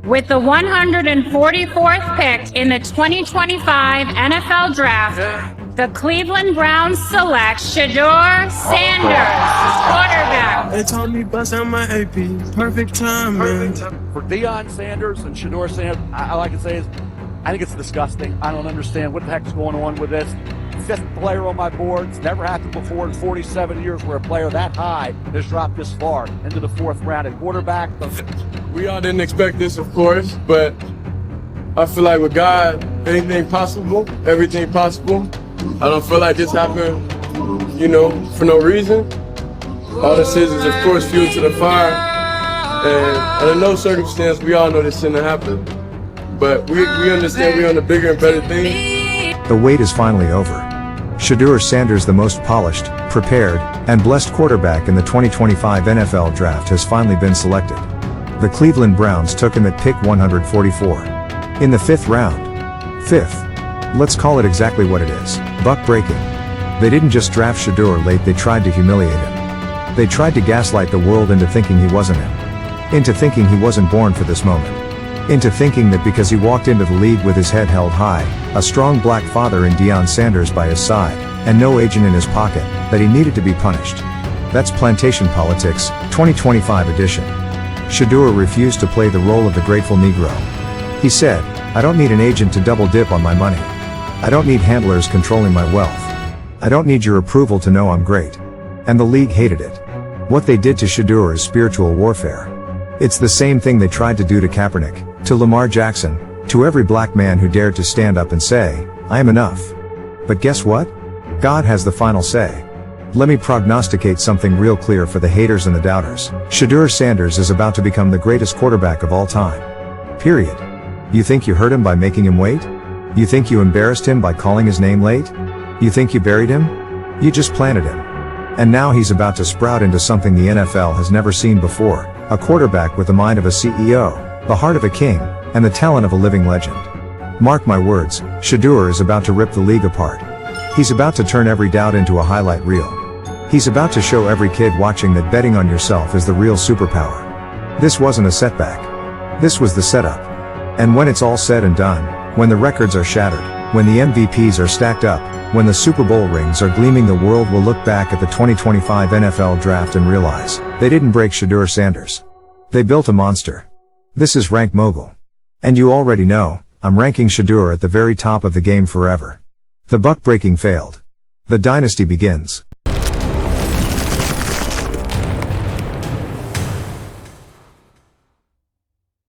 With the 144th pick in the 2025 NFL Draft, the Cleveland Browns select Shedeur Sanders, quarterback. They told me bust out my AP, perfect timing. For Deion Sanders and Shedeur Sanders, all I can say is, I think it's disgusting. I don't understand what the heck's going on with this. Fifth player on my board. It's never happened before in 47 years where a player that high has dropped this far into the fourth round at quarterback. We all didn't expect this, of course, but I feel like with God, anything possible, everything possible. I don't feel like this happened, for no reason. All this is, of course, fuel to the fire. And under no circumstance, we all know this shouldn't have happened. But we understand we're on the bigger and better thing. The wait is finally over. Shedeur Sanders, the most polished, prepared, and blessed quarterback in the 2025 NFL Draft, has finally been selected. The Cleveland Browns took him at pick 144. In the fifth round. Fifth. Let's call it exactly what it is. Buck breaking. They didn't just draft Shedeur late, they tried to humiliate him. They tried to gaslight the world into thinking he wasn't him. Into thinking he wasn't born for this moment. Into thinking that because he walked into the league with his head held high, a strong black father in Deion Sanders by his side, and no agent in his pocket, that he needed to be punished. That's plantation politics, 2025 edition. Shedeur refused to play the role of the grateful Negro. He said, "I don't need an agent to double dip on my money. I don't need handlers controlling my wealth. I don't need your approval to know I'm great." And the league hated it. What they did to Shedeur is spiritual warfare. It's the same thing they tried to do to Kaepernick, to Lamar Jackson, to every black man who dared to stand up and say, "I am enough." But guess what? God has the final say. Let me prognosticate something real clear for the haters and the doubters. Shedeur Sanders is about to become the greatest quarterback of all time. Period. You think you hurt him by making him wait? You think you embarrassed him by calling his name late? You think you buried him? You just planted him. And now he's about to sprout into something the NFL has never seen before, a quarterback with the mind of a CEO, the heart of a king, and the talent of a living legend. Mark my words, Shedeur is about to rip the league apart. He's about to turn every doubt into a highlight reel. He's about to show every kid watching that betting on yourself is the real superpower. This wasn't a setback. This was the setup. And when it's all said and done, when the records are shattered, when the MVPs are stacked up, when the Super Bowl rings are gleaming, the world will look back at the 2025 NFL Draft and realize, they didn't break Shedeur Sanders. They built a monster. This is Rank Mogul. And you already know, I'm ranking Shedeur at the very top of the game forever. The buck breaking failed. The dynasty begins.